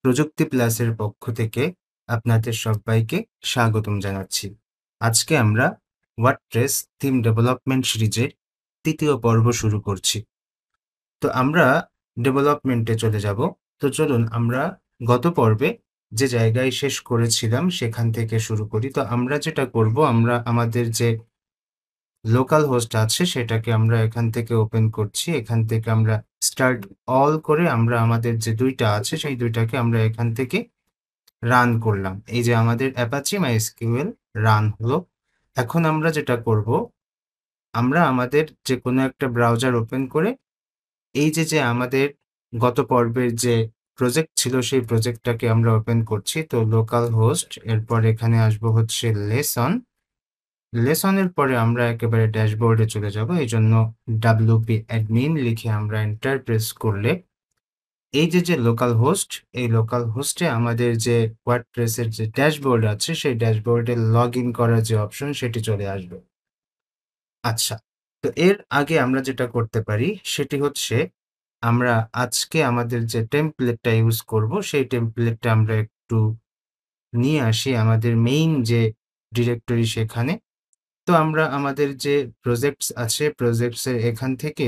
প্রযুক্তি প্লাসের পক্ষ থেকে আপনাদের সবাইকে স্বাগতম জানাচ্ছি। আজকে আমরা ওয়ার্ডপ্রেস থিম ডেভেলপমেন্ট সিরিজের ৩য় পর্ব শুরু করছি। তো আমরা ডেভেলপমেন্টে চলে যাব। তো চলুন আমরা গত পর্বে যে জায়গায় শেষ করেছিলাম সেখান থেকে শুরু করি। তো আমরা যেটা করব, আমরা আমাদের যে লোকাল হোস্ট আছে সেটাকে আমরা এখান থেকে ওপেন করছি। এখান থেকে আমরা স্টার্ট অল করে আমরা আমাদের যে ২টা আছে সেই ২টাকে আমরা এখান থেকে রান করলাম। এই যে আমাদের অ্যাপাচি মাইএসকিউএল রান হলো। এখন আমরা যেটা করব, আমরা আমাদের যে কোনো একটা ব্রাউজার ওপেন করে এই যে আমাদের গত পর্বের যে প্রজেক্ট ছিল সেই প্রজেক্টটাকে আমরা ওপেন করছি। তো লোকাল হোস্ট, এরপর এখানে আসবো হচ্ছে লেসন। লেসনের পরে আমরা একেবারে ড্যাশবোর্ডে চলে যাব। এইজন্য wp admin লিখে আমরা এন্টার প্রেস করলে এই যে লোকাল হোস্ট, এই লোকাল হোস্টে আমাদের যে ওয়ার্ডপ্রেসের যে ড্যাশবোর্ড আছে সেই ড্যাশবোর্ডে লগইন করার যে অপশন সেটি চলে আসবে। আচ্ছা, তো এর আগে আমরা যেটা করতে পারি সেটি হচ্ছে আমরা আজকে আমাদের যে টেমপ্লেটটা ইউজ করব সেই টেমপ্লেটটা আমরা একটু নিয়ে আসি আমাদের মেইন যে ডিরেক্টরি সেখানে। তো আমরা আমাদের যে প্রজেক্টস আছে প্রজেক্টস এর এখান থেকে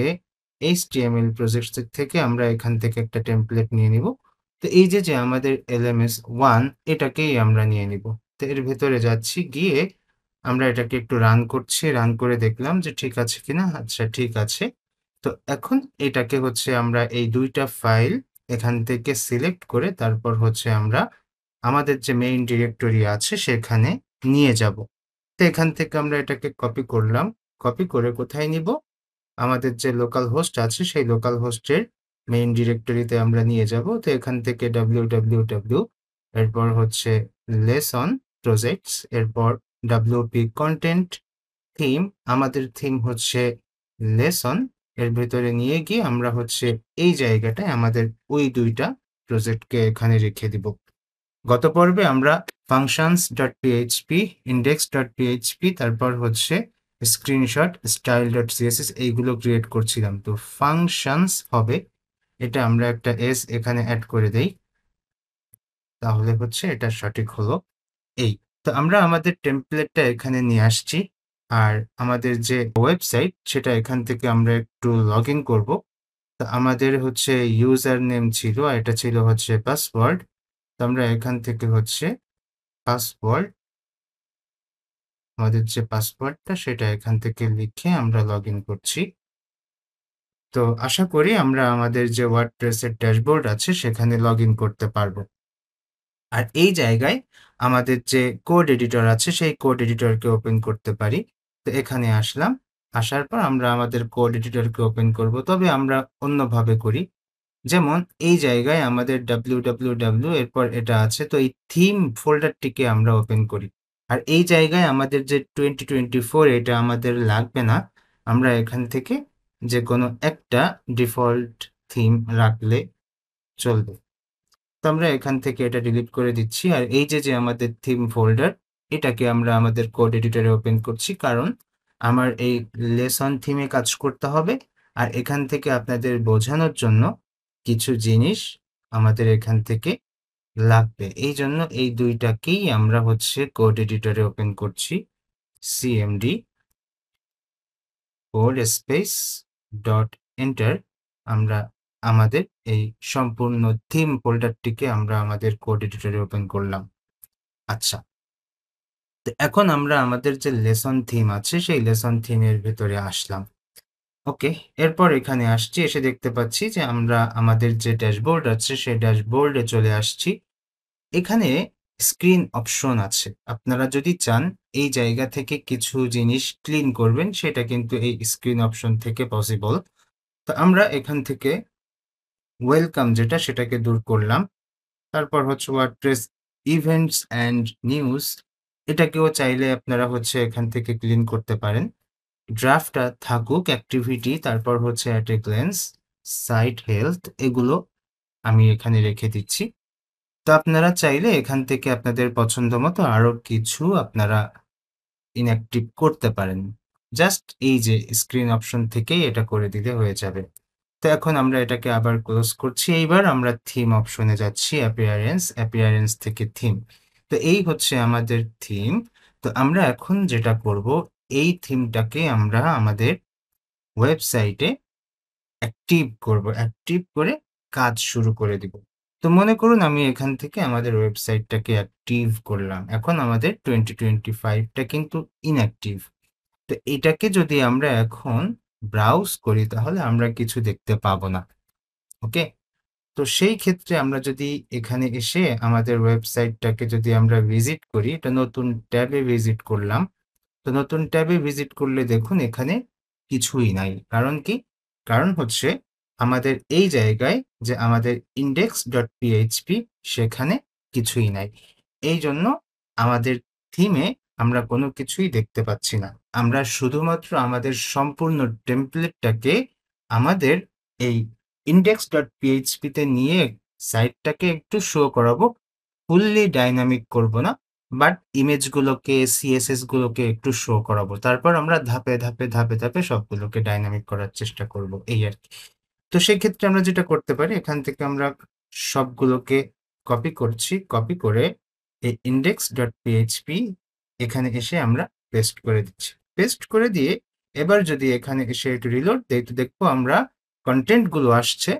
HTML প্রজেক্টস থেকে আমরা এখান থেকে একটা টেমপ্লেট নিয়ে নিব। তো এই যে আমাদের LMS1 এটাকেই আমরা নিয়ে নিব। তো এর ভেতরে যাচ্ছি, গিয়ে আমরা এটাকে একটু রান করছি, রান করে দেখলাম যে ঠিক আছে কিনা। আচ্ছা, ঠিক আছে। তো এখন এটাকে হচ্ছে আমরা এই ২টা ফাইল এখান থেকে সিলেক্ট করে তারপর হচ্ছে আমরা আমাদের যে মেইন ডিরেক্টরি আছে সেখানে নিয়ে যাব। তো এখান থেকে আমরা এটাকে কপি করলাম। কপি করে কোথায় নিব? আমাদের যে লোকাল হোস্ট আছে সেই লোকাল হোস্টের মেইন ডিরেক্টরিতে আমরা নিয়ে যাব। তো এখান থেকে www, এরপর হচ্ছে লেসন প্রজেক্টস, এরপর wp কন্টেন্ট থিম, আমাদের থিম হচ্ছে লেসন। এর ভেতরে নিয়ে গিয়ে আমরা হচ্ছে এই জায়গাটায় আমাদের ওই ২টা প্রজেক্টকে এখানে রেখে দিব। গত পর্বে আমরা functions.php, index.php, তারপর হচ্ছে স্ক্রিনশট, style.css এইগুলো ক্রিয়েট করছিলাম। তো ফাংশনস হবে, এটা আমরা একটা s এখানে অ্যাড করে দেই, তাহলে হচ্ছে এটা সঠিক হলো। এই তো আমরা আমাদের টেমপ্লেটটা এখানে নিয়ে আসছি, আর আমাদের যে ওয়েবসাইট সেটা এখান থেকে আমরা একটু লগ ইন করবো। তো আমাদের হচ্ছে ইউজার নেম ছিল, আর এটা ছিল হচ্ছে পাসওয়ার্ড। তো আমরা এখান থেকে হচ্ছে পাসওয়ার্ড, আমাদের যে পাসওয়ার্ডটা সেটা এখান থেকে লিখে আমরা লগ ইন করছি। তো আশা করি আমরা আমাদের যে ওয়ার্ডপ্রেসের ড্যাশবোর্ড আছে সেখানে লগ ইন করতে পারবো। আর এই জায়গায় আমাদের যে কোড এডিটর আছে সেই কোড এডিটরকে ওপেন করতে পারি। তো এখানে আসলাম, আসার পর আমরা আমাদের কোড এডিটরকে ওপেন করব, তবে আমরা অন্যভাবে করি। যেমন এই জায়গায় আমাদের www, এরপর এটা আছে, তো এই থিম ফোল্ডারটিকে আমরা ওপেন করি। আর এই জায়গায় আমাদের যে 2024 এটা আমাদের লাগবে না, আমরা এখান থেকে যে কোনো একটা ডিফল্ট থিম রাখলে চলবে। তো আমরা এখান থেকে এটা ডিলিট করে দিচ্ছি। আর এই যে আমাদের থিম ফোল্ডার, এটাকে আমরা আমাদের কোড এডিটরে ওপেন করছি, কারণ আমার এই লেসন থিমে কাজ করতে হবে। আর এখান থেকে আপনাদের বোঝানোর জন্য কিছু জিনিস আমাদের এখান থেকে লাগবে। এই জন্য এই ২টাকেই আমরা হচ্ছে কোড এডিটরে ওপেন করছি। cmd code space dot enter, আমরা আমাদের এই সম্পূর্ণ থিম ফোল্ডারটিকে আমরা আমাদের কোড এডিটরে ওপেন করলাম। আচ্ছা, তো এখন আমরা আমাদের যে লেসন থিম আছে সেই লেসন থিমের ভেতরে আসলাম। ওকে, এরপর এখানে আসছি, এসে দেখতে পাচ্ছি যে আমরা আমাদের যে ড্যাশবোর্ড আছে সেই ড্যাশবোর্ডে চলে আসছি। এখানে স্ক্রিন অপশন আছে। আপনারা যদি চান এই জায়গা থেকে কিছু জিনিস ক্লিন করবেন, সেটা কিন্তু এই স্ক্রিন অপশন থেকে পসিবল। তো আমরা এখান থেকে ওয়েলকাম যেটা সেটাকে দূর করলাম। তারপর হচ্ছে ওয়ার্ডপ্রেস ইভেন্টস অ্যান্ড নিউজ, এটাকেও চাইলে আপনারা হচ্ছে এখান থেকে ক্লিন করতে পারেন। ড্রাফটটা থাকুক, অ্যাক্টিভিটি, তারপর হচ্ছে at a glance, site health, এগুলো আমি এখানে রেখে দিচ্ছি। তো আপনারা চাইলে এখান থেকে আপনাদের পছন্দ মতো আরো কিছু আপনারা ইনঅ্যাক্টিভ করতে পারেন। জাস্ট এই যে স্ক্রিন অপশন থেকেই এটা করে দিলে হয়ে যাবে। তো এখন আমরা এটাকে আবার ক্লোজ করছি। এইবার আমরা থিম অপশনে যাচ্ছি, অ্যাপিয়ারেন্স থেকে থিম। তো এই হচ্ছে আমাদের থিম। তো আমরা এখন যেটা করব, এই থিমটাকে আমরা আমাদের ওয়েবসাইটে অ্যাক্টিভ করে কাজ শুরু করে দিব। তো মনে করুন আমি এখান থেকে আমাদের ওয়েবসাইটটাকে অ্যাক্টিভ করলাম। এখন আমাদের 2025 টা কিন্তু ইনঅ্যাক্টিভ। তো এটাকে যদি আমরা এখন ব্রাউজ করি তাহলে আমরা কিছু দেখতে পাবো না। ওকে? তো সেই ক্ষেত্রে আমরা যদি এখানে এসে আমাদের ওয়েবসাইটটাকে যদি আমরা ভিজিট করি, এটা নতুন ট্যাবে ভিজিট করলাম। তো নতুন ট্যাবে ভিজিট করলে দেখুন এখানে কিছুই নাই। কারণ কি? কারণ হচ্ছে আমাদের এই জায়গায় যে আমাদের index.php সেখানে কিছুই নাই। এইজন্য আমাদের থিমে আমরা কোনো কিছুই দেখতে পাচ্ছি না। আমরা শুধুমাত্র আমাদের সম্পূর্ণ টেমপ্লেটটাকে আমাদের এই index.php তে নিয়ে সাইটটাকে একটু শো করাবো। ফুললি ডাইনামিক করব না। বাট ইমেজগুলোকে, সিএসএস গুলোকে একটু শো করাবো। তারপর আমরা ধাপে ধাপে সবগুলোকে ডাইনামিক করার চেষ্টা করব, এই আরকি। তো সেক্ষেত্রে আমরা যেটা করতে পারি, এখান থেকে আমরা সবগুলোকে কপি করছি। কপি করে এই index.php এখানে এসে আমরা পেস্ট করে দিচ্ছি। পেস্ট করে দিয়ে এবার যদি এখানে এসে একটু রিলোড দেই, তো দেখবো আমরা কনটেন্ট গুলো আসছে,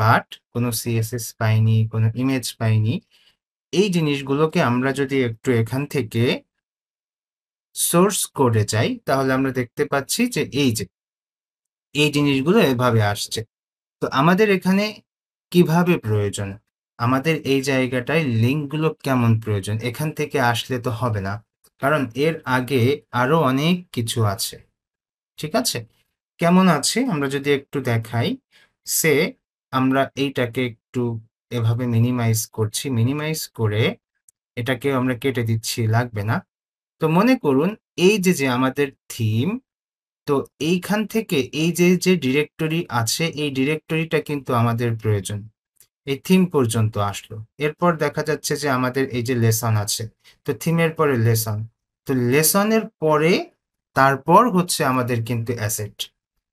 বাট কোনো সিএসএস পাইনি, কোনো ইমেজ পাইনি। এই জিনিসগুলোকে আমরা যদি একটু এখান থেকে সোর্স কোডে যাই, তাহলে আমরা দেখতে পাচ্ছি যে এই জিনিসগুলো এভাবে আসছে। তো আমাদের এখানে কিভাবে প্রয়োজন? আমাদের এই জায়গাটায় লিঙ্কগুলো কেমন প্রয়োজন? এখান থেকে আসলে তো হবে না। কারণ এর আগে আরো অনেক কিছু আছে। ঠিক আছে? কেমন আছে আমরা যদি একটু দেখাই, সে আমরা এইটাকে একটু এভাবে মিনিমাইজ করছি। মিনিমাইজ করে এটাকেও আমরা কেটে দিচ্ছি, লাগবে না। তো মনে করুন এই যে আমাদের থিম, তো এইখান থেকে এই যে ডিরেক্টরি আছে, এই ডিরেক্টরিটা কিন্তু আমাদের প্রয়োজন। এই থিম পর্যন্ত আসলো। এরপর দেখা যাচ্ছে যে আমাদের এই যে লেসন আছে। তো থিমের পরে লেসন। তো লেসনের পরে তারপর হচ্ছে আমাদের কিন্তু অ্যাসেট।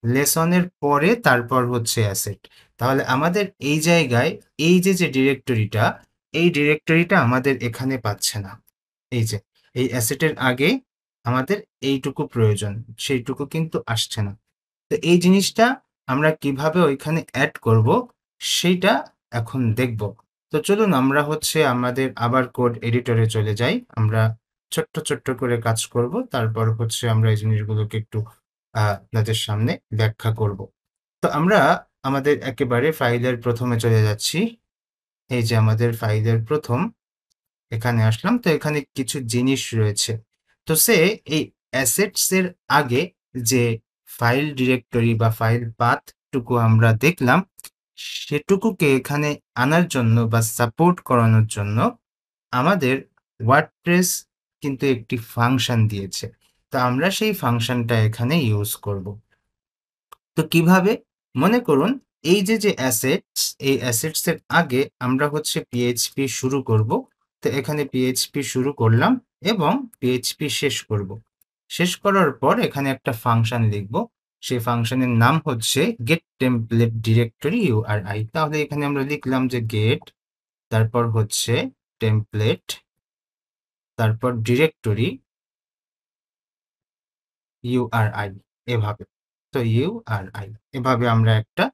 লেসনের পরে তারপর হচ্ছে অ্যাসেট। তাহলে আমাদের এই জায়গায় এই যে ডিরেক্টরিটা, এই ডিরেক্টরিটা আমাদের এখানে পাচ্ছে না। এই যে এই অ্যাসেটের আগে আমাদের এইটুকু প্রয়োজন, সেইটুকু কিন্তু আসছে না। তো এই জিনিসটা আমরা কিভাবে ওইখানে অ্যাড করব সেইটা এখন দেখব। তো চলুন আমরা হচ্ছে আমাদের আবার কোড এডিটরে চলে যাই। আমরা ছোট্ট করে কাজ করব। তারপর হচ্ছে আমরা এই জিনিসগুলোকে একটু আপনাদের সামনে ব্যাখ্যা করব। তো আমরা আমাদের একেবারে ফাইলের ১ম এ চলে যাচ্ছি। এই যে আমাদের ফাইলের ১ম, এখানে আসলাম। তো এখানে কিছু জিনিস রয়েছে। তো এই অ্যাসেটস এর আগে যে ফাইল ডিরেক্টরি বা ফাইল পাথ টুকু আমরা দেখলাম, সেটুকুকে এখানে আনার জন্য বা সাপোর্ট করানোর জন্য আমাদের ওয়ার্ডপ্রেস কিন্তু একটি ফাংশন দিয়েছে। তো আমরা সেই ফাংশনটা এখানে ইউজ করব। তো কিভাবে? মনে করুন এই যে অ্যাসেটস, এই অ্যাসেটস এর আগে আমরা হচ্ছে পিএইচপি শুরু করব। তো এখানে পিএইচপি শুরু করলাম এবং পিএইচপি শেষ করব। শেষ করার পর এখানে একটা ফাংশন লিখব। সেই ফাংশনের নাম হচ্ছে গেট টেমপ্লেট ডিরেক্টরি ইউআরআই। তাহলে এখানে আমরা লিখলাম যে গেট, তারপর হচ্ছে টেমপ্লেট, তারপর ডিরেক্টরি ইউআরআই, এভাবে। তো ইউআরআই এভাবে আমরা একটা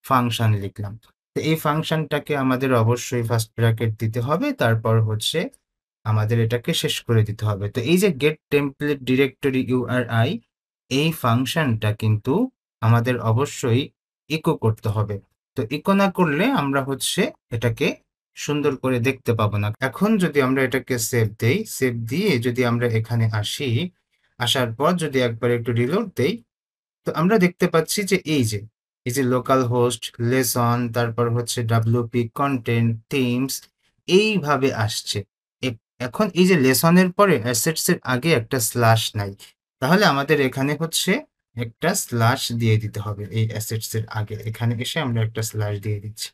ফাংশন লিখলাম। তো এই ফাংশনটাকে আমাদের অবশ্যই ফার্স্ট ব্র্যাকেট দিতে হবে, তারপর হচ্ছে আমাদের এটাকে শেষ করে দিতে হবে। তো এই যে গেট টেমপ্লেট ডিরেক্টরি ইউআরআই, এই ফাংশনটা কিন্তু আমাদের অবশ্যই ইকো করতে হবে। তো ইকো না করলে আমরা হচ্ছে এটাকে সুন্দর করে দেখতে পাবো না। এখন যদি আমরা এটাকে সেভ দেই, সেভ দিয়ে যদি আমরা এখানে আসি, আসার পর যদি একবার একটু রিলোড দেই, তো আমরা দেখতে পাচ্ছি যে এই যে লোকাল হোস্ট, লেসন, তারপর হচ্ছে ডাব্লিউপি, কন্টেন্ট, থিমস, এইভাবে আসছে। এখন এই যে লেসনের পরে অ্যাসেটস এর আগে একটা স্ল্যাশ নাই। তাহলে আমাদের এখানে হচ্ছে একটা স্ল্যাশ দিয়ে দিতে হবে এই অ্যাসেটস এর আগে। এখানে এসে আমরা একটা স্ল্যাশ দিয়ে দিচ্ছি।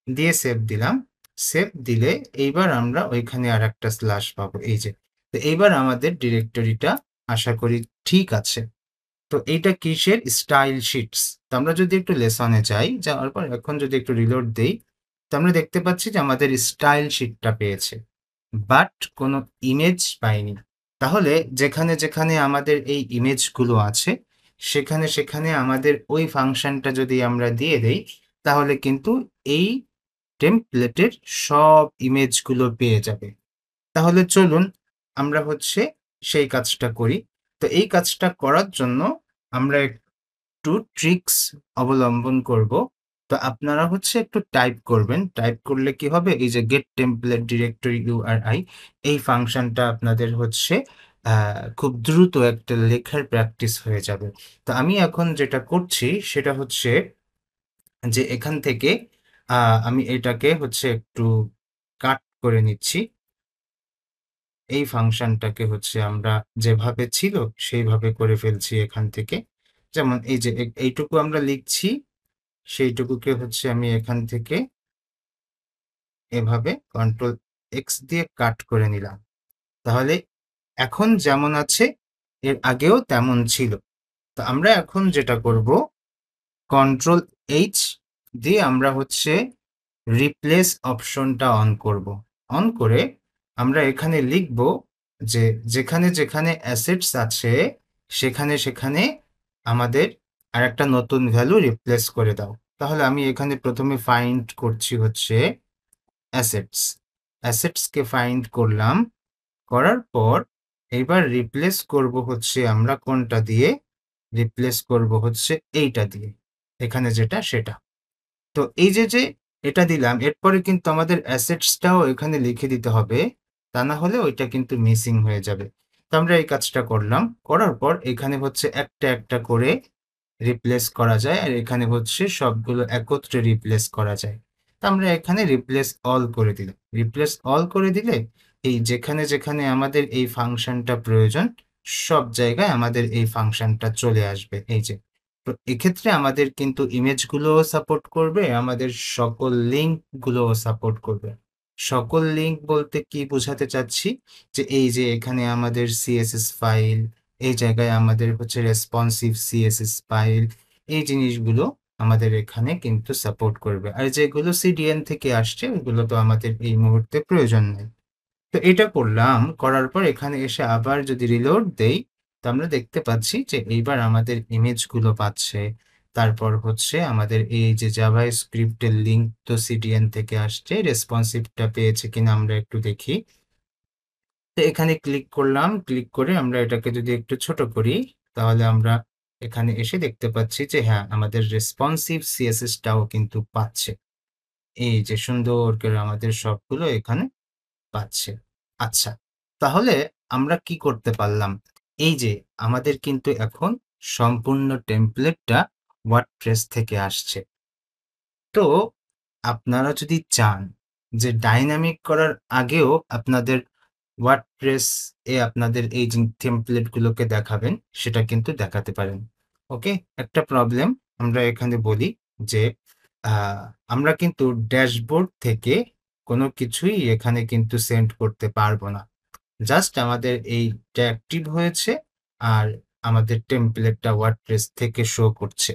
দিয়ে সেভ দিলাম। সেভ দিলে এইবার আমরা ওইখানে আরেকটা স্ল্যাশ পাবো, এই যে। তো এইবার আমাদের ডিরেক্টরিটা আশা করি ঠিক আছে। তো এইটা কিসের? Style shits. তো আমরা যদি একটু লেসনে যাই, যাওয়ার পর এখন যদি একটু রিলোড দেই, তো আমরা দেখতে পাচ্ছি যে আমাদের স্টাইল শিটটা পেয়েছে, বাট কোনো ইমেজ পাইনি। তাহলে যেখানে যেখানে আমাদের এই ইমেজগুলো আছে, সেখানে সেখানে আমাদের ওই ফাংশনটা যদি আমরা দিয়ে দেই, তাহলে কিন্তু এই টেমপ্লেটের সব ইমেজগুলো পেয়ে যাবে। তাহলে চলুন আমরা সেই কাজটা করি। তো এই কাজটা করার জন্য আমরা একটু ট্রিক্স অবলম্বন করব। তো আপনারা একটু টাইপ করবেন। টাইপ করলে কি হবে? এই যে গেট টেমপ্লেট ডিরেক্টরি URI, এই ফাংশনটা আপনাদের খুব দ্রুত একটা লেখার প্র্যাকটিস হয়ে যাবে। তো আমি এখন যেটা করছি সেটা যে এখান থেকে আমি এটাকে একটু কাট করে নিচ্ছি। এই ফাংশনটাকে আমরা যেভাবে ছিল সেইভাবে করে ফেলছি এখান থেকে। যেমন এই যে এইটুকু আমরা লিখছি, সেইটুকুকে আমি এখান থেকে এভাবে কন্ট্রোল এক্স দিয়ে কাট করে নিলাম। তাহলে এখন যেমন আছে এর আগেও তেমন ছিল। তো আমরা এখন যেটা করব, কন্ট্রোল এইচ দিয়ে আমরা রিপ্লেস অপশনটা অন করব। অন করে আমরা এখানে লিখব যে যেখানে যেখানে অ্যাসেটস আছে সেখানে সেখানে আমাদের আরেকটা নতুন ভ্যালু রিপ্লেস করে দাও। তাহলে আমি এখানে প্রথমে ফাইন্ড করছি অ্যাসেটস। অ্যাসেটসকে ফাইন্ড করলাম, করার পর এবার রিপ্লেস করব আমরা কোনটা দিয়ে? রিপ্লেস করব এইটা দিয়ে, এখানে যেটা সেটা। তো এই যে এটা দিলাম, এরপরে কিন্তু আমাদের অ্যাসেটসটাও এখানে লিখে দিতে হবে, তা না হলে ওইটা কিন্তু মিসিং হয়ে যাবে। তো আমরা এই কাজটা করলাম, করার পর এখানে একটা একটা করে রিপ্লেস করা যায়, আর এখানে সবগুলো একত্রে রিপ্লেস করা যায়। তো আমরা এখানে রিপ্লেস অল করে দিলাম। রিপ্লেস অল করে দিলে এই যেখানে যেখানে আমাদের এই ফাংশনটা প্রয়োজন, সব জায়গায় আমাদের এই ফাংশনটা চলে আসবে। এই যে, তো এক্ষেত্রে আমাদের কিন্তু ইমেজগুলোও সাপোর্ট করবে, আমাদের সকল লিঙ্কগুলোও সাপোর্ট করবে। সকল লিঙ্ক বলতে কি বোঝাতে চাচ্ছি? যে এই যে এখানে আমাদের সিএসএস ফাইল, এই জায়গায় আমাদের রেসপন্সিভ সিএসএস ফাইল, এই জিনিসগুলো আমাদের এখানে কিন্তু সাপোর্ট করবে। আর যেগুলো সিডিএন থেকে আসছে ওগুলো তো আমাদের এই মুহূর্তে প্রয়োজন নেই। তো এটা করলাম, করার পর এখানে এসে আবার যদি রিলোড দেই, তো আমরা দেখতে পাচ্ছি যে এইবার আমাদের ইমেজগুলো পাচ্ছে। তারপর আমাদের এই যে জাভাস্ক্রিপ্টের লিঙ্ক তো সিডিএন থেকে আসছে, রেসপন্সিভটা পেয়েছে কিনা আমরা একটু দেখি। তো এখানে ক্লিক করলাম, ক্লিক করে আমরা এটাকে যদি একটু ছোট করি, তাহলে আমরা এখানে এসে দেখতে পাচ্ছি যে হ্যাঁ, আমাদের রেসপন্সিভ সিএসএসটাও কিন্তু পাচ্ছে। এই যে সুন্দর করে আমাদের সবগুলো এখানে পাচ্ছে। আচ্ছা, তাহলে আমরা কি করতে পারলাম? এই যে আমাদের কিন্তু এখন সম্পূর্ণ টেমপ্লেটটা ওয়ার্ডপ্রেস থেকে আসছে। তো আপনারা যদি চান যে ডাইনামিক করার আগেও আপনাদের ওয়ার্ডপ্রেস আপনাদের এই যে টেমপ্লেটগুলোকে দেখাবেন, সেটা কিন্তু দেখাতে পারেন। ওকে? একটা প্রবলেম আমরা এখানে বলি যে আ আমরা কিন্তু ড্যাশবোর্ড থেকে কোনো কিছুই এখানে কিন্তু সেন্ড করতে পারবো না। জাস্ট আমাদের এইটা অ্যাক্টিভ হয়েছে আর আমাদের টেমপ্লেটটা ওয়ার্ডপ্রেস থেকে শো করছে।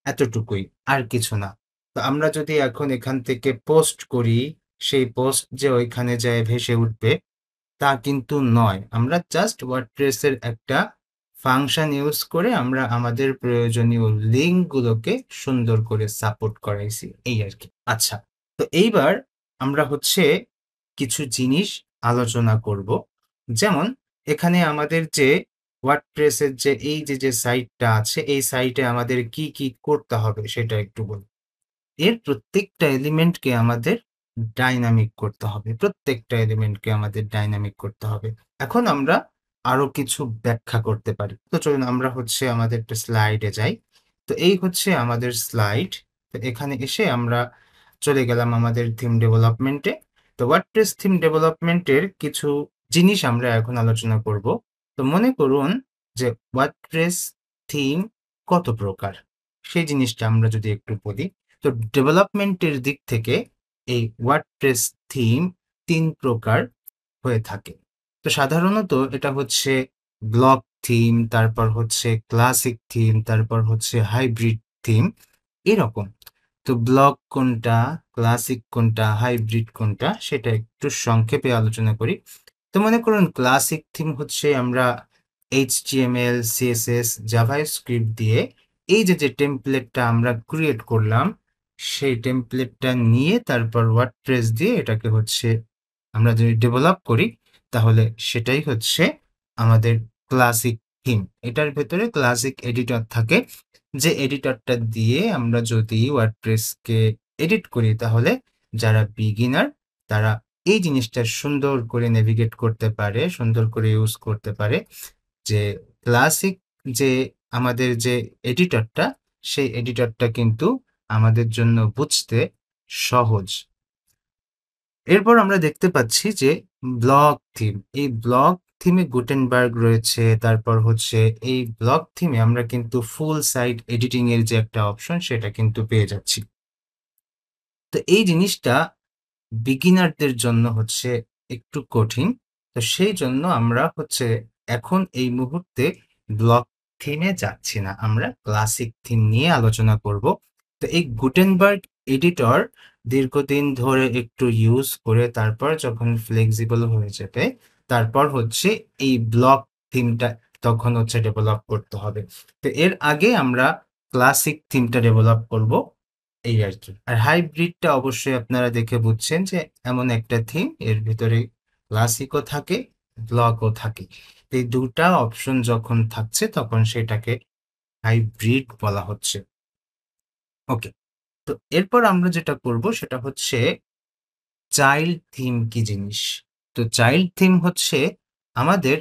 এতটুকুই, আর কিছু না। তো আমরা যদি এখন এখান থেকে পোস্ট করি, সেই পোস্ট যে ওইখানে যেয়ে ভেসে উঠবে তা কিন্তু নয়। আমরা জাস্ট ওয়ার্ডপ্রেসের একটা ফাংশন ইউজ করে আমরা আমাদের প্রয়োজনীয় লিঙ্কগুলোকে সুন্দর করে সাপোর্ট করাইছি, এই আরকি। আচ্ছা, তো এইবার আমরা কিছু জিনিস আলোচনা করব। যেমন এখানে আমাদের যে ওয়ার্ডপ্রেসের যে এই যে সাইটটা আছে, এই সাইটে আমাদের কি কি করতে হবে সেটা একটু বলি। এর প্রত্যেকটা এলিমেন্টকে আমাদের ডাইনামিক করতে হবে। প্রত্যেকটা এলিমেন্টকে আমাদের ডাইনামিক করতে হবে। এখন আমরা আরো কিছু ব্যাখ্যা করতে পারি। তো চলুন আমরা আমাদের একটা স্লাইডে যাই। তো এই আমাদের স্লাইড। তো এখানে এসে আমরা চলে গেলাম আমাদের থিম ডেভেলপমেন্টে। তো ওয়ার্ডপ্রেস থিম ডেভেলপমেন্টের কিছু জিনিস আমরা এখন আলোচনা করব। তো মনে করুন যে ওয়ার্ডপ্রেস থিম কত প্রকার? সেই জিনিসটা আমরা যদি একটু বলি। তো ডেভেলপমেন্টের দিক থেকে এই ওয়ার্ডপ্রেস থিম ৩ প্রকার হয়ে থাকে। তো সাধারণত এটা ব্লক থিম, তারপর হচ্ছে ক্লাসিক থিম, তারপর হচ্ছে হাইব্রিড থিম, এরকম। তো ব্লক কোনটা, ক্লাসিক কোনটা, হাইব্রিড কোনটা সেটা একটু সংক্ষেপে আলোচনা করি। তো মনে করুন ক্লাসিক থিম হচ্ছে আমরা HTML, CSS, জাভাস্ক্রিপ্ট দিয়ে এই যে টেমপ্লেটটা আমরা ক্রিয়েট করলাম, সেই টেমপ্লেটটা নিয়ে তারপর ওয়ার্ডপ্রেস দিয়ে এটাকে হচ্ছে আমরা যদি ডেভেলপ করি, তাহলে সেটাই হচ্ছে আমাদের ক্লাসিক থিম। এটার ভেতরে ক্লাসিক এডিটর থাকে, যে এডিটরটা দিয়ে আমরা যদি ওয়ার্ডপ্রেসকে এডিট করি, তাহলে যারা বিগিনার তারা এই জিনিসটা সুন্দর করে নেভিগেট করতে পারে, সুন্দর করে ইউজ করতে পারে। যে ক্লাসিক যে আমাদের যে এডিটরটা, সেই এডিটরটা কিন্তু আমাদের জন্য বুঝতে সহজ। এরপর আমরা দেখতে পাচ্ছি যে ব্লক থিম, এই ব্লক থিমে গুটেনবার্গ রয়েছে, তারপর হচ্ছে এই ব্লক থিমে আমরা কিন্তু ফুল সাইট এডিটিং এর যে একটা অপশন সেটা কিন্তু পেয়ে যাচ্ছি। তো এই জিনিসটা বিগিনারদের জন্য হচ্ছে একটু কঠিন। তো সেই জন্য আমরা হচ্ছে এখন এই মুহূর্তে ব্লক থিমে যাচ্ছি না, আমরা ক্লাসিক থিম নিয়ে আলোচনা করব। তো এই গুটেনবার্গ এডিটর দীর্ঘদিন ধরে একটু ইউজ করে তারপর যখন ফ্লেক্সিবল হয়ে যাবে, তারপর হচ্ছে এই ব্লক থিমটা তখন হচ্ছে ডেভেলপ করতে হবে। তো এর আগে আমরা ক্লাসিক থিমটা ডেভেলপ করব, এই আর কি। আর হাইব্রিডটা অবশ্যই আপনারা দেখে বুঝছেন যে এমন একটা থিম, এর ভিতরে ক্লাসিকও থাকে, ব্লকও থাকে। এই দুটা অপশন যখন থাকছে তখন সেটাকে হাইব্রিড বলা হচ্ছে। ওকে, তো এরপর আমরা যেটা করব সেটা হচ্ছে চাইল্ড থিম কি জিনিস। তো চাইল্ড থিম হচ্ছে আমাদের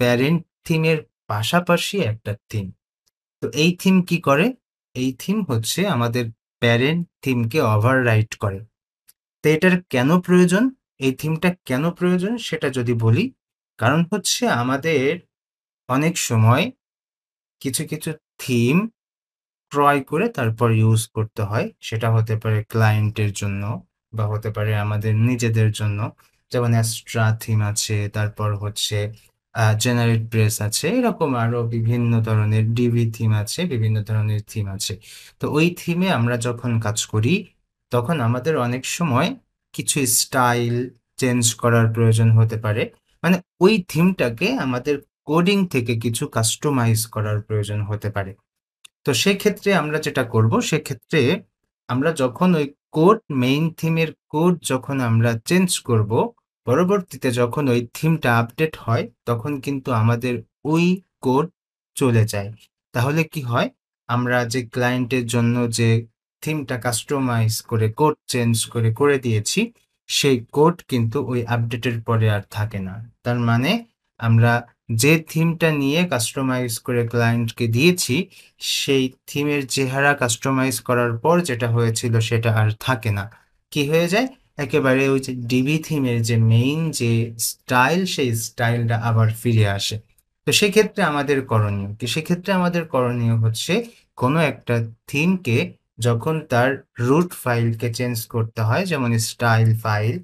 প্যারেন্ট থিমের পাশাপাশি একটা থিম। তো এই থিম কি করে? এই থিম হচ্ছে আমাদের প্যারেন্ট থিমকে ওভাররাইড করে। তো এটার কেন প্রয়োজন? এই থিমটা কেন প্রয়োজন সেটা যদি বলি, কারণ হচ্ছে আমাদের অনেক সময় কিছু থিম ক্রয় করে তারপর ইউজ করতে হয়। সেটা হতে পারে ক্লায়েন্টের জন্য বা হতে পারে আমাদের নিজেদের জন্য। যেমন অ্যাস্ট্রা থিম আছে, তারপর হচ্ছে জেনারেট প্রেস আছে, এরকম আরো বিভিন্ন ধরনের ডিভি থিম আছে, বিভিন্ন ধরনের থিম আছে। তো ওই থিমে আমরা যখন কাজ করি, তখন আমাদের অনেক সময় কিছু স্টাইল চেঞ্জ করার প্রয়োজন হতে পারে। মানে ওই থিমটাকে আমাদের কোডিং থেকে কিছু কাস্টমাইজ করার প্রয়োজন হতে পারে। তো সেক্ষেত্রে আমরা যেটা করব, সেক্ষেত্রে আমরা যখন ওই কোড, মেইন থিমের কোড যখন আমরা চেঞ্জ করব, পরবর্তীতে যখন ওই থিমটা আপডেট হয়, তখন কিন্তু আমাদের ওই কোড চলে যায়। তাহলে কি হয়? আমরা যে ক্লায়েন্টের জন্য যে থিমটা কাস্টমাইজ করে কোড চেঞ্জ করে দিয়েছি, সেই কোড কিন্তু ওই আপডেটের পরে আর থাকে না। তার মানে আমরা যে থিমটা নিয়ে কাস্টমাইজ করে ক্লায়েন্টকে দিয়েছি, সেই থিমের চেহারা কাস্টমাইজ করার পর যেটা হয়েছিল সেটা আর থাকে না। কি হয়ে যায়? একেবারে ওই যে ডিবি থিমের যে মেইন যে স্টাইল, সেই স্টাইলটা আবার ফিরে আসে। তো সেক্ষেত্রে আমাদের করণীয় কি? সেক্ষেত্রে আমাদের করণীয় হচ্ছে কোনো একটা থিমকে যখন তার রুট ফাইলকে চেঞ্জ করতে হয়, যেমন স্টাইল ফাইল,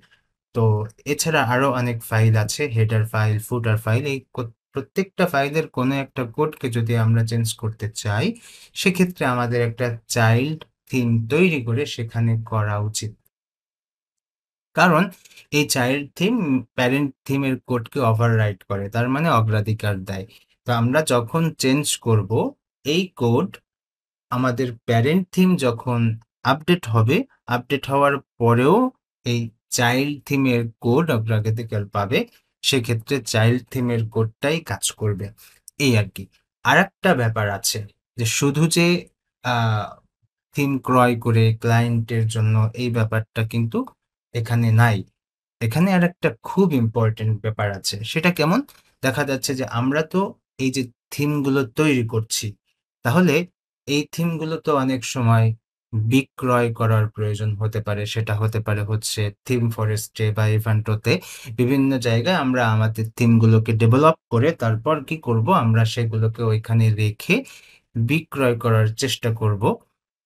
তো এছাড়া আরো অনেক ফাইল আছে, হেডার ফাইল, ফুটার ফাইল, এই প্রত্যেকটা ফাইলের কোনো একটা কোডকে যদি আমরা চেঞ্জ করতে চাই, সেক্ষেত্রে আমাদের একটা চাইল্ড থিম তৈরি করে সেখানে করা উচিত। কারণ এই চাইল্ড থিম প্যারেন্ট থিমের কোডকে ওভাররাইট করে, তার মানে অগ্রাধিকার দেয়। তো আমরা যখন চেঞ্জ করব এই কোড, আমাদের প্যারেন্ট থিম যখন আপডেট হবে, আপডেট হওয়ার পরেও এই চাইল্ড থিমের কোড অগ্রাধিকার পাবে। সেক্ষেত্রে চাইল্ড থিমের কোডটাই কাজ করবে, এই আর কি। আরেকটা ব্যাপার আছে যে শুধু যে থিম ক্রয় করে ক্লায়েন্টের জন্য, এই ব্যাপারটা কিন্তু এখানে নাই। এখানে আরেকটা খুব ইম্পর্টেন্ট ব্যাপার আছে। সেটা কেমন? দেখা যাচ্ছে যে আমরা তো এই যে থিমগুলো তৈরি করছি, তাহলে এই থিমগুলো তো অনেক সময় বিক্রয় করার প্রয়োজন হতে পারে। সেটা হতে পারে হচ্ছে থিম ফরেস্টে বা ইভান্টোতে, বিভিন্ন জায়গায় আমরা আমাদের থিমগুলোকে ডেভেলপ করে তারপর কি করব? আমরা সেগুলোকে ওইখানে রেখে বিক্রয় করার চেষ্টা করব।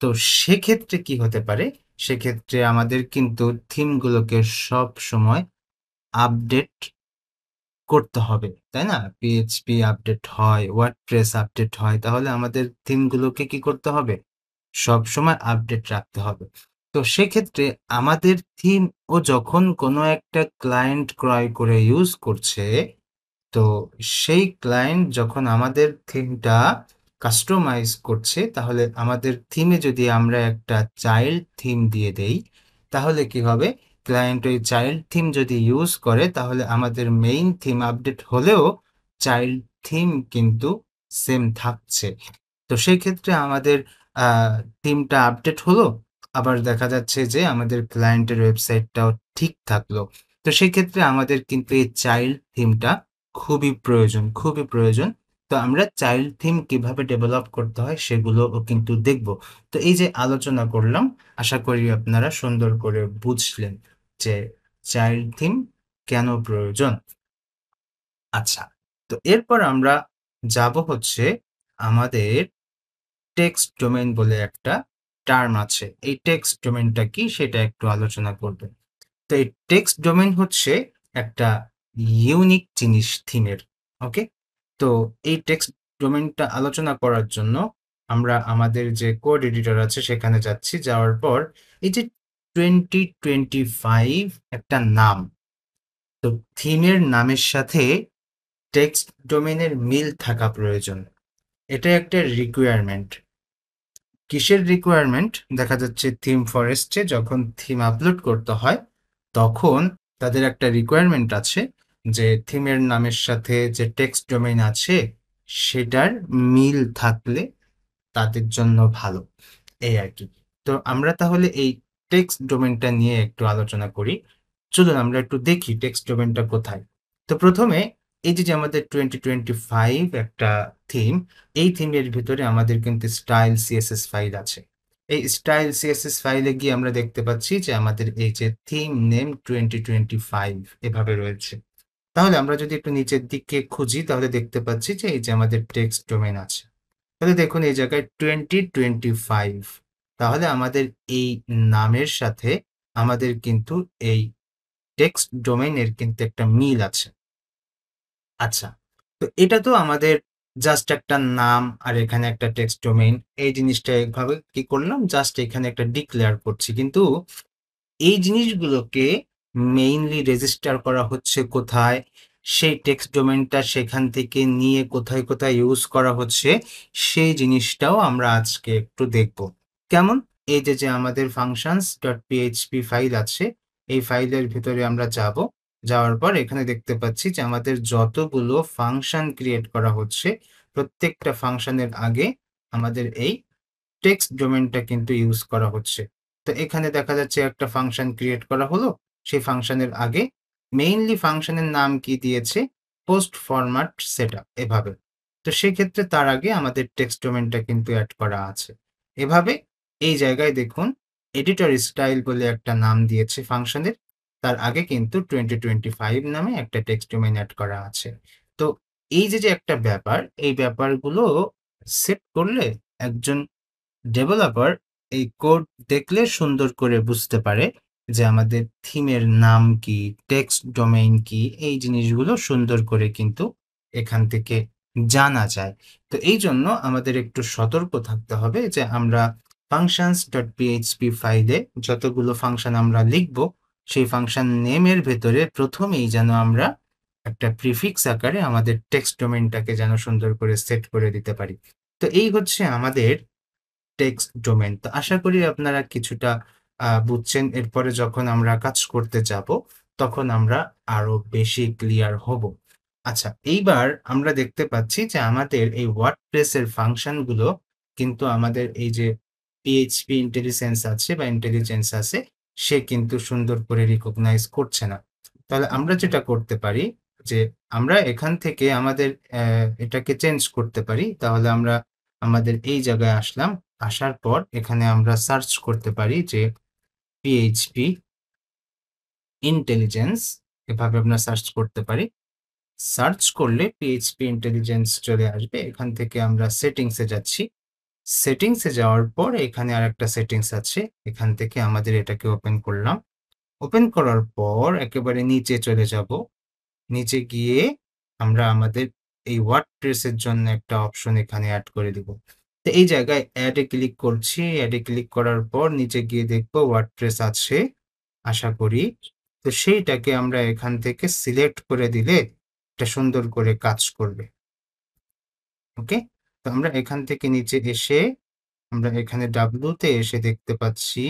তো সেক্ষেত্রে কি হতে পারে? সেক্ষেত্রে আমাদের কিন্তু থিমগুলোকে সবসময় আপডেট করতে হবে, তাই না? পিএইচপি আপডেট হয়, ওয়ার্ডপ্রেস আপডেট হয়, তাহলে আমাদের থিমগুলোকে কি করতে হবে? সবসময় আপডেট রাখতে হবে। তো সেক্ষেত্রে আমাদের থিম ও যখন কোনো একটা ক্লায়েন্ট ক্রয় করে ইউজ করছে, তো সেই ক্লায়েন্ট যখন আমাদের থিমটা কাস্টমাইজ করছে, তাহলে আমাদের থিমে যদি আমরা একটা চাইল্ড থিম দিয়ে দেই, তাহলে কি হবে? ক্লায়েন্ট ওই চাইল্ড থিম যদি ইউজ করে, তাহলে আমাদের মেইন থিম আপডেট হলেও চাইল্ড থিম কিন্তু সেম থাকছে। তো সেই ক্ষেত্রে আমাদের আ থিমটা আপডেট হলো, আবার দেখা যাচ্ছে যে আমাদের ক্লায়েন্টের ওয়েবসাইটটাও ঠিক থাকলো। তো সেক্ষেত্রে আমাদের কিন্তু এই চাইল্ড থিমটা খুবই প্রয়োজন, খুবই প্রয়োজন। তো আমরা চাইল্ড থিম কিভাবে ডেভেলপ করতে হয় সেগুলোও কিন্তু দেখব। তো এই যে আলোচনা করলাম, আশা করি আপনারা সুন্দর করে বুঝলেন যে চাইল্ড থিম কেন প্রয়োজন। আচ্ছা, তো এরপর আমরা যাব হচ্ছে আমাদের টেক্সট ডোমেইন বলে একটা টার্ম আছে। এই টেক্সট ডোমেইনটা কি সেটা একটু আলোচনা করব। তো এই টেক্সট ডোমেইন হচ্ছে একটা ইউনিক জিনিস থিমের। ওকে? তো এই টেক্সট ডোমেইনটা আলোচনা করার জন্য আমরা আমাদের যে কোড এডিটর আছে সেখানে যাচ্ছি। যাওয়ার পর এই যে 2025 একটা নাম। তো থিমের নামের সাথে টেক্সট ডোমেইনের মিল থাকা প্রয়োজন। এটা একটা রিকোয়ারমেন্ট। কিসের রিকোয়ারমেন্ট? দেখা যাচ্ছে থিম ফরেস্টে যখন থিম আপলোড করতে হয়, তখন তাদের একটা রিকোয়ারমেন্ট আছে যে থিমের নামের সাথে যে টেক্সট ডোমেইন আছে সেটার মিল থাকলে তাদের জন্য ভালো। এই আরকি। তো আমরা তাহলে এই টেক্সট ডোমেইনটা নিয়ে একটু আলোচনা করি। চলুন আমরা একটু দেখি টেক্সট ডোমেইনটা কোথায়। তো ১ম এ এই যে আমাদের 2025 একটা থিম, এই থিমের ভিতরে আমাদের কিন্তু স্টাইল সিএসএস ফাইল আছে। এই স্টাইল সিএসএস ফাইলে গিয়ে আমরা দেখতে পাচ্ছি যে আমাদের এই যে থিম নেম 2025 এভাবে রয়েছে। তাহলে আমরা যদি একটু নিচের দিকে খুঁজি তাহলে দেখতে পাচ্ছি যে এই যে আমাদের টেক্সট ডোমেইন আছে। তাহলে দেখুন এই জায়গায় 2025, তাহলে আমাদের এই নামের সাথে আমাদের কিন্তু এই টেক্সট ডোমেইনের কিন্তু একটা মিল আছে। আচ্ছা, তো এটা তো আমাদের জাস্ট একটা নাম আর এখানে একটা টেক্সট ডোমেইন। এই জিনিসটা এভাবে কি করলাম? জাস্ট এখানে একটা ডিক্লেয়ার করছি। কিন্তু এই জিনিসগুলোকে মেইনলি রেজিস্টার করা হচ্ছে কোথায়? সেই টেক্সট ডোমেইনটা সেখান থেকে নিয়ে কোথায়, কোথায় ইউজ করা হচ্ছে, সেই জিনিসটাও আমরা আজকে একটু দেখব। কেমন? এই যে আমাদের functions.php ফাইল আছে, এই ফাইলের ভিতরে আমরা যাব। যাওয়ার পর এখানে দেখতে পাচ্ছি যে আমাদের যতগুলো ফাংশন ক্রিয়েট করা হচ্ছে, প্রত্যেকটা ফাংশনের আগে আমাদের এই টেক্সট ডোমেইনটা কিন্তু ইউজ করা হচ্ছে। তো এখানে দেখা যাচ্ছে একটা ফাংশন ক্রিয়েট করা হলো। সেই ফাংশনের আগে মেইনলি ফাংশনের নাম কি দিয়েছে? পোস্ট ফরম্যাট সেটআপ এভাবে। তো সেক্ষেত্রে তার আগে আমাদের টেক্সট ডোমেইনটা কিন্তু এড করা আছে। এভাবে এই জায়গায় দেখুন এডিটর স্টাইল বলে একটা নাম দিয়েছে ফাংশনের। তার আগে কিন্তু 2025 নামে একটা টেক্সট ডোমেইন এড করা আছে। তো এই যে একটা ব্যাপার, এই ব্যাপারগুলো সেট করলে একজন ডেভেলপার এই কোড দেখলে সুন্দর করে বুঝতে পারে যে আমাদের থিমের নাম কি, টেক্সট ডোমেইন কি, এই জিনিসগুলো সুন্দর করে কিন্তু এখান থেকে জানা যায়। তো এই জন্য আমাদের একটু সতর্ক থাকতে হবে যে আমরা functions.php ফাইলে যতগুলো ফাংশন আমরা লিখব, সেই ফাংশন নেমের ভেতরে প্রথমেই যেন আমরা একটা প্রিফিক্স আকারে আমাদের টেক্সট ডোমেইনটাকে যেন সুন্দর করে সেট করে দিতে পারি। তো এই হচ্ছে আমাদের টেক্সট ডোমেইন। তো আশা করি আপনারা কিছুটা বুঝছেন। এরপরে যখন আমরা কাজ করতে যাব, তখন আমরা আরো বেশি ক্লিয়ার হব। আচ্ছা, এইবার আমরা দেখতে পাচ্ছি যে আমাদের এই ওয়ার্ডপ্রেস এর ফাংশনগুলো কিন্তু আমাদের এই যে পিএইচপি ইন্টেলিজেন্স আছে বা ইন্টেলিজেন্স আছে, সে কিন্তু সুন্দর করে রিকগনাইজ করছে না। তাহলে আমরা যেটা করতে পারি যে আমরা এখান থেকে আমাদের এটাকে চেঞ্জ করতে পারি। তাহলে আমরা আমাদের এই জায়গায় আসলাম। আসার পর এখানে আমরা সার্চ করতে পারি যে পিএইচপি ইন্টেলিজেন্স, এভাবে আমরা সার্চ করতে পারি। সার্চ করলে পিএইচপি ইন্টেলিজেন্স চলে আসবে। এখান থেকে আমরা সেটিংস এ যাচ্ছি। সেটিংস এ যাওয়ার পর এখানে আরেকটা সেটিংস আছে। এখান থেকে আমাদের এটাকে ওপেন করলাম। ওপেন করার পর একেবারে নিচে চলে যাব। নিচে গিয়ে আমরা আমাদের এই ওয়ার্ডপ্রেসের জন্য একটা অপশন এখানে অ্যাড করে দিব। তো এই জায়গায় অ্যাডে ক্লিক করছি। অ্যাডে ক্লিক করার পর নিচে গিয়ে দেখব ওয়ার্ডপ্রেস আছে আশা করি। তো সেইটাকে আমরা এখান থেকে সিলেক্ট করে দিলে এটা সুন্দর করে কাজ করবে। ওকে? তো আমরা এখান থেকে নিচে এসে আমরা এখানে ডাব্লুতে এসে দেখতে পাচ্ছি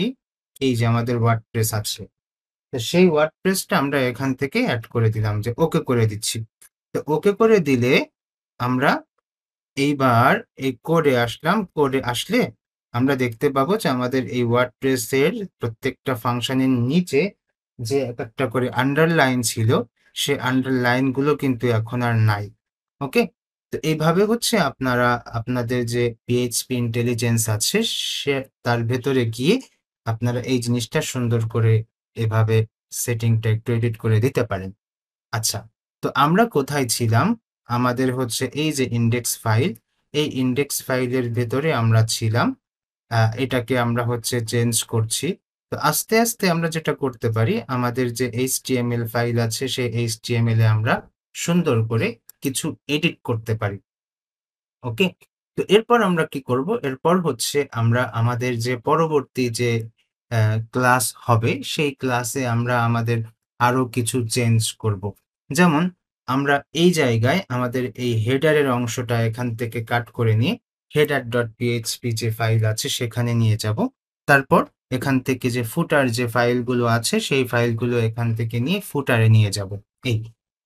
এই যে আমাদের ওয়ার্ডপ্রেস আছে। তো সেই ওয়ার্ডপ্রেসটা আমরা এখান থেকে অ্যাড করে দিলাম যে ওকে করে দিচ্ছি। তো ওকে করে দিলে আমরা এইবার এই কোডে আসলাম। কোডে আসলে আমরা দেখতে পাবো যে আমাদের এই ওয়ার্ডপ্রেসের প্রত্যেকটা ফাংশনের নিচে যে একটা করে আন্ডারলাইন ছিল, সে আন্ডারলাইন গুলো কিন্তু এখন আর নাই। ওকে? তো এইভাবে হচ্ছে আপনারা আপনাদের যে পিএইচপি ইন্টেলিজেন্স আছে সে তার ভেতরে গিয়ে আপনারা এই জিনিসটা সুন্দর করে এভাবে সেটিংটা একটু এডিট করে দিতে পারেন। আচ্ছা, তো আমরা কোথায় ছিলাম? আমাদের হচ্ছে এই যে ইনডেক্স ফাইল, এই ইনডেক্স ফাইলের ভেতরে আমরা ছিলাম। এটাকে আমরা হচ্ছে চেঞ্জ করছি। তো আস্তে, আস্তে আমরা যেটা করতে পারি, আমাদের যে HTML ফাইল আছে, সেই HTML এ আমরা সুন্দর করে কিছু এডিট করতে পারি। ওকে? তো এরপর আমরা কি করব? এরপর হচ্ছে আমরা আমাদের যে পরবর্তী যে ক্লাস হবে, সেই ক্লাসে আমরা আমাদের আরো কিছু চেঞ্জ করব। যেমন আমরা এই জায়গায় আমাদের এই হেডারের অংশটা এখান থেকে কাট করে নিয়ে header.php যে ফাইল আছে সেখানে নিয়ে যাব। তারপর এখান থেকে যে ফুটার যে ফাইলগুলো আছে, সেই ফাইলগুলো এখান থেকে নিয়ে ফুটারে নিয়ে যাব। এই।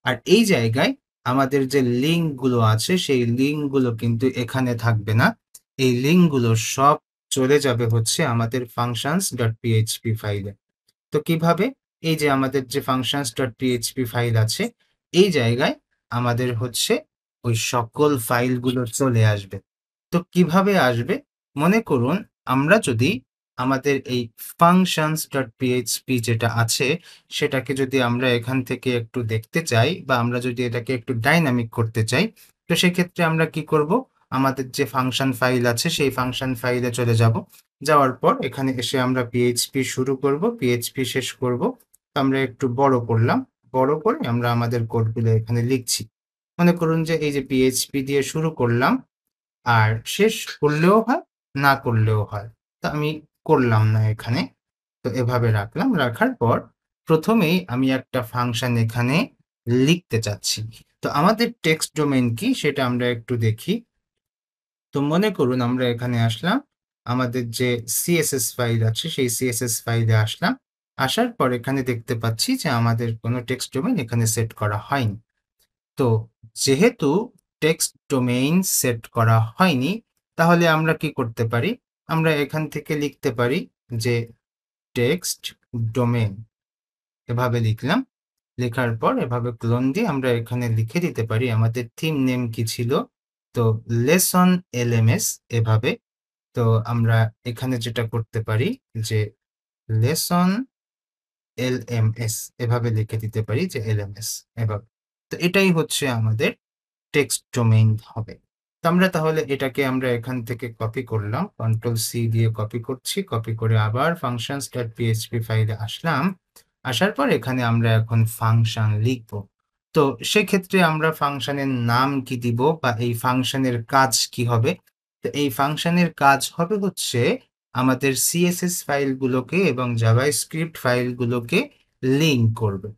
আর এই জায়গায় আমাদের যে লিঙ্ক গুলো আছে সেই লিঙ্ক গুলো কিন্তু এখানে থাকবে না। এই লিঙ্ক গুলো সব চলে যাবে হচ্ছে আমাদের functions.php ফাইলে। তো কিভাবে? এই যে আমাদের যে functions.php ফাইল আছে, এই জায়গায় আমাদের হচ্ছে ওই সকল ফাইলগুলো চলে আসবে। তো কিভাবে আসবে? মনে করুন আমরা যদি আমাদের এই functions.php যেটা আছে সেটাকে যদি আমরা এখান থেকে একটু দেখতে চাই বা আমরা যদি এটাকে একটু ডাইনামিক করতে চাই, তো সেক্ষেত্রে আমরা কি করব? আমাদের যে ফাংশন ফাইল আছে সেই ফাংশন ফাইলে চলে যাব। যাওয়ার পর এখানে এসে আমরা PHP শুরু করব, PHP শেষ করব। আমরা একটু বড় করলাম। বড় করে আমরা আমাদের কোডগুলো এখানে লিখছি। মনে করুন যে এই যে PHP দিয়ে শুরু করলাম আর শেষ করলেও হয়, না করলেও হয়। তো আমি করলাম না এখানে। তো এভাবে রাখলাম। রাখার পর ১ম এই আমি একটা ফাংশন এখানে লিখতে চাচ্ছি। তো আমাদের টেক্সট ডোমেইন কি সেটা আমরা একটু দেখি। তো মনে করুন আমরা এখানে আসলাম। আমাদের যে CSS ফাইল আছে সেই CSS ফাইলে আসলাম। আসার পর এখানে দেখতে পাচ্ছি যে আমাদের কোনো টেক্সট ডোমেইন এখানে সেট করা হয়নি। তো যেহেতু টেক্সট ডোমেইন সেট করা হয়নি, তাহলে আমরা কি করতে পারি? আমরা এখান থেকে লিখতে পারি যে টেক্সট ডোমেইন এভাবে লিখলাম। লেখার পর এভাবে ক্লোন দিয়ে আমরা এখানে লিখে দিতে পারি আমাদের থিম নেম কি ছিল? তো লেসন LMS এভাবে। তো আমরা এখানে যেটা করতে পারি যে লেসন LMS এভাবে লিখে দিতে পারি যে LMS এভাবে। তো এটাই হচ্ছে আমাদের টেক্সট ডোমেইন হবে। তো আমরা তাহলে এটাকে আমরা এখান থেকে কপি করলাম। কন্ট্রোল-C দিয়ে কপি করছি। কপি করে আবার functions.php ফাইলে আসলাম। আসার পর এখানে আমরা এখন ফাংশন লিখব। তো সেক্ষেত্রে আমরা ফাংশনের নাম কি দিব বা এই ফাংশনের কাজ কি হবে? তো এই ফাংশনের কাজ হবে হচ্ছে আমাদের CSS ফাইলগুলোকে এবং জাভাস্ক্রিপ্ট ফাইলগুলোকে লিঙ্ক করবে।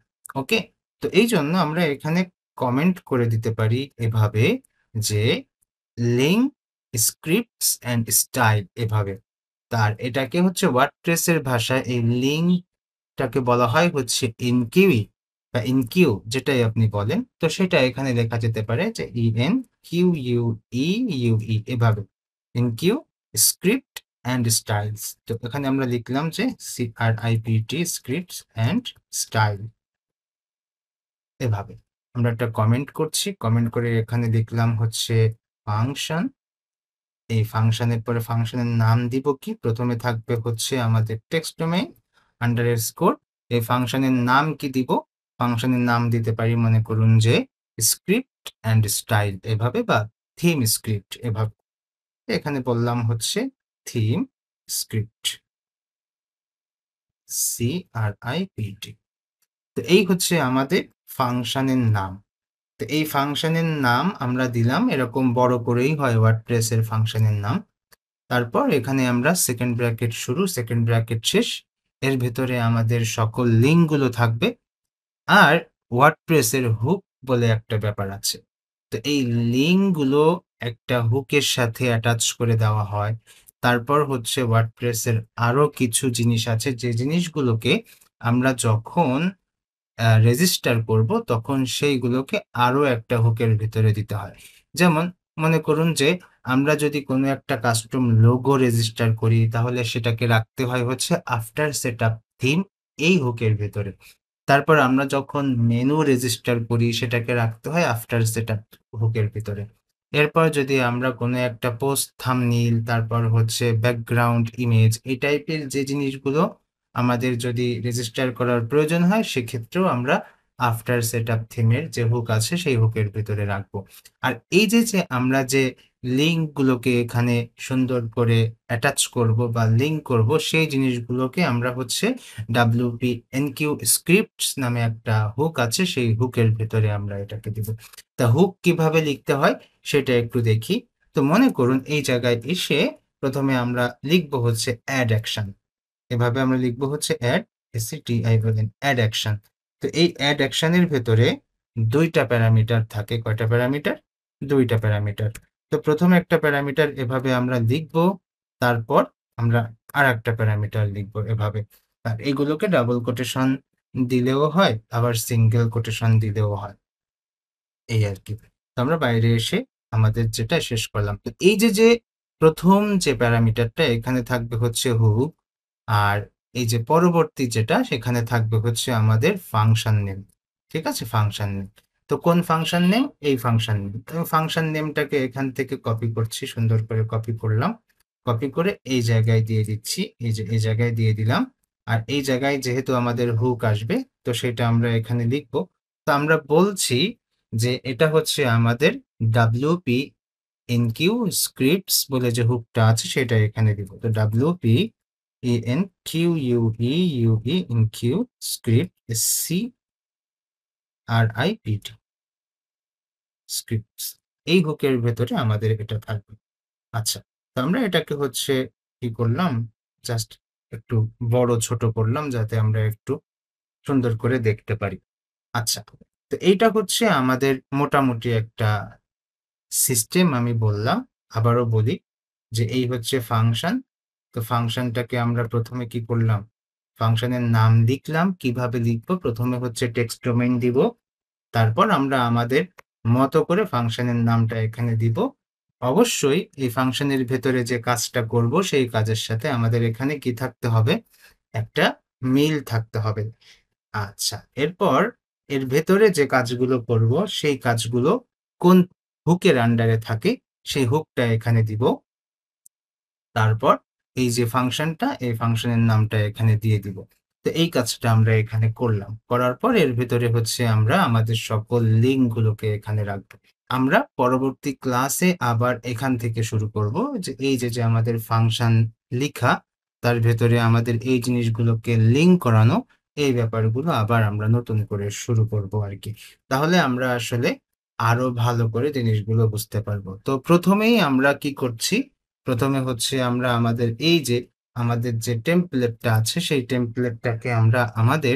ওকে? তো এইজন্য আমরা এখানে কমেন্ট করে দিতে পারি এভাবে যে লিঙ্ক স্ক্রিপ্টস অ্যান্ড স্টাইল এভাবে। তার এটাকে হচ্ছে ওয়ার্ডপ্রেসের ভাষায় এই লিঙ্কটাকে বলা হয় হচ্ছে ইনকিউই বা ইনকিউ যেটাই আপনি বলেন। তো সেটা এখানে লেখা যেতে পারে যে ENQUEUE এভাবে। ইনকিউ স্ক্রিপ্ট অ্যান্ড স্টাইলস। তো এখানে আমরা লিখলাম যে SCRIPT স্ক্রিপ্টস অ্যান্ড স্টাইল এভাবে। আমরা একটা কমেন্ট করছি। কমেন্ট করে এখানে লিখলাম হচ্ছে ফাংশন। এই ফাংশনের পরে ফাংশনের নাম দিব কি? ১ম এ থাকবে হচ্ছে আমাদের টেক্সট ডোমেইন আন্ডারস্কোর। এই ফাংশনের নাম কি দিব? ফাংশনের নাম দিতে পারি মনে করুন যে স্ক্রিপ্ট অ্যান্ড স্টাইল এভাবে বা থিম স্ক্রিপ্ট এভাবে। এখানে বললাম হচ্ছে থিম স্ক্রিপ্ট CRIPT। তো এই হচ্ছে আমাদের ফাংশনের নাম। তো এই ফাংশনের নাম আমরা দিলাম এরকম বড় করেই হয় ওয়ার্ডপ্রেসের ফাংশনের নাম। তারপর এখানে আমরা সেকেন্ড ব্র্যাকেট শুরু, সেকেন্ড ব্র্যাকেট শেষ। এর ভেতরে আমাদের সকল লিঙ্কগুলো থাকবে। আর ওয়ার্ডপ্রেসের হুক বলে একটা ব্যাপার আছে। তো এই লিঙ্কগুলো একটা হুকের সাথে অ্যাটাচ করে দেওয়া হয়। তারপর হচ্ছে ওয়ার্ডপ্রেসের আরো কিছু জিনিস আছে যে জিনিসগুলোকে আমরা যখন রেজিস্টার করব তখন সেইগুলোকে আরো একটা হুকের ভিতরে দিতে হয়। যেমন মনে করুন যে আমরা যদি কোনো একটা কাস্টম লোগো রেজিস্টার করি তাহলে সেটাকে রাখতে হয় হচ্ছে আফটার সেটআপ থিম এই হুকের ভেতরে। তারপর আমরা যখন মেনু রেজিস্টার করি সেটাকে রাখতে হয় আফটার সেটআপ হুকের ভিতরে। এরপর যদি আমরা কোনো একটা পোস্ট থাম্বনেইল তারপর হচ্ছে ব্যাকগ্রাউন্ড ইমেজ এই টাইপের যে জিনিসগুলো আমাদের যদি রেজিস্টার করার প্রয়োজন হয় সেক্ষেত্রেও আমরা আফটার সেটআপ থিমের যে হুক আছে সেই হুকের ভিতরে রাখবো। আর এই যে আমরা যে লিঙ্কগুলোকে এখানে সুন্দর করে অ্যাটাচ করব বা লিঙ্ক করব সেই জিনিসগুলোকে আমরা হচ্ছে WP-enqueue scripts নামে একটা হুক আছে সেই হুকের ভেতরে আমরা এটাকে দিব। তা হুক কিভাবে লিখতে হয় সেটা একটু দেখি। তো মনে করুন এই জায়গায় এসে প্রথমে আমরা লিখব হচ্ছে অ্যাড অ্যাকশন। এভাবে আমরা লিখব হচ্ছে অ্যাড অ্যাকশন। তো এই অ্যাড অ্যাকশনের ভেতরে ২ টা প্যারামিটার থাকে। কয়টা প্যারামিটার? ২ টা প্যারামিটার। তো প্রথম একটা প্যারামিটার এভাবে আমরা লিখব, তারপর আমরা আরেকটা প্যারামিটার লিখব এভাবে। আর এগুলোকে ডাবল কোটেশন দিলেও হয়, আবার সিঙ্গেল কোটেশন দিলেও হয়। এই আরকি। তো আমরা বাইরে এসে আমাদের যেটা শেষ করলাম। তো এই যে প্রথম যে প্যারামিটারটা এখানে থাকবে হচ্ছে হুক, আর এই যে পরবর্তী যেটা সেখানে থাকবে হচ্ছে আমাদের ফাংশন নেম। ঠিক আছে? Function name. তো কোন ফাংশন নেম? এই ফাংশন নেম। তো ফাংশন নেমটাকে এখান থেকে কপি করছি, সুন্দর করে কপি করলাম। কপি করে এই জায়গায় দিয়ে দিচ্ছি। এই যে এই জায়গায় দিয়ে দিলাম। আর এই জায়গায় যেহেতু আমাদের হুক আসবে তো সেটা আমরা এখানে লিখব। তো আমরা বলছি যে এটা হচ্ছে আমাদের WP-enqueue scripts বলে যে হুকটা আছে সেটা এখানে দিব। তো WP-enqueue script SCRIPT scripts এই হুকের ভেতরে আমাদের এটা থাকবে। আচ্ছা, তো আমরা এটাকে হচ্ছে কি করলাম জাস্ট একটু বড় ছোট করলাম যাতে আমরা একটু সুন্দর করে দেখতে পারি। আচ্ছা, তো এইটা হচ্ছে আমাদের মোটামুটি একটা সিস্টেম আমি বললাম। আবারও বলি যে এই হচ্ছে ফাংশন। তো ফাংশনটাকে আমরা প্রথমে কি করলাম? ফাংশনের নাম লিখলাম। কিভাবে লিখবো? প্রথমে হচ্ছে টেক্সট ডোমেইন দিব। তারপর আমরা আমাদের মতো করে ফাংশনের নামটা এখানে দিব। অবশ্যই এই ফাংশনের ভেতরে যে কাজটা করব সেই কাজের সাথে আমাদের এখানে কি থাকতে হবে? একটা মিল থাকতে হবে। আচ্ছা, এরপর এর ভেতরে যে কাজগুলো করব সেই কাজগুলো কোন হুকের আন্ডারে থাকে সেই হুকটা এখানে দিব। তারপর এই যে ফাংশনটা এই ফাংশনের নামটা এখানে দিয়ে দিব। তো এই কাজটা আমরা এখানে করলাম। করার পর এর ভেতরে হচ্ছে আমরা আমাদের সকল লিঙ্কগুলোকে এখানে রাখবো। আমরা পরবর্তী ক্লাসে আবার এখান থেকে শুরু করব যে এই যে আমাদের ফাংশন লিখা তার ভেতরে আমাদের এই জিনিসগুলোকে লিঙ্ক করানো এই ব্যাপারগুলো আবার আমরা নতুন করে শুরু করব আরকি। তাহলে আমরা আসলে আরো ভালো করে জিনিসগুলো বুঝতে পারবো। তো প্রথমেই আমরা কি করছি? প্রথমে হচ্ছে আমরা আমাদের এই যে আমাদের যে টেমপ্লেটটা আছে সেই টেমপ্লেটটাকে আমরা আমাদের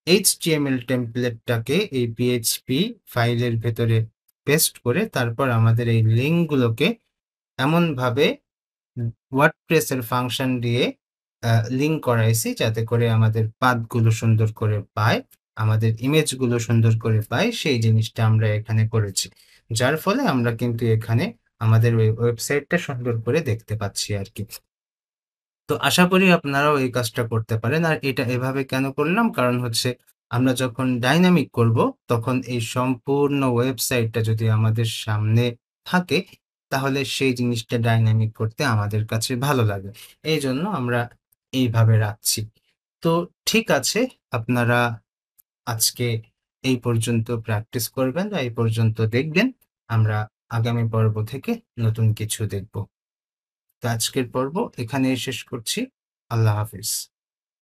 HTML টেমপ্লেটটাকে এই PHP ফাইলের ভেতরে পেস্ট করে তারপর আমাদের এই লিঙ্কগুলোকে এমনভাবে ওয়ার্ডপ্রেসের ফাংশন দিয়ে লিঙ্ক করাইছি যাতে করে আমাদের পাথগুলো সুন্দর করে পায়, আমাদের ইমেজগুলো সুন্দর করে পায় সেই জিনিসটা আমরা এখানে করেছি। যার ফলে আমরা কিন্তু এখানে আমাদের ওয়েবসাইটটা সুন্দর করে দেখতে পাচ্ছি আরকি। তো আশা করি আপনারাও এই কাজটা করতে পারেন। আর এটা এভাবে কেন করলাম? কারণ হচ্ছে আমরা যখন ডাইনামিক করব, তখন এই সম্পূর্ণ ওয়েবসাইটটা যদি আমাদের সামনে থাকে, তাহলে সেই জিনিসটা ডাইনামিক করতে আমাদের কাছে ভালো লাগে। এইজন্য আমরা এইভাবে রাখছি। তো ঠিক আছে, আপনারা আজকে এই পর্যন্ত প্র্যাকটিস করবেন বা এই পর্যন্ত দেখবেন। আমরা আগামী পর্ব থেকে নতুন কিছু দেখব। তো আজকের পর্ব এখানেই শেষ করছি। আল্লাহ হাফিজ।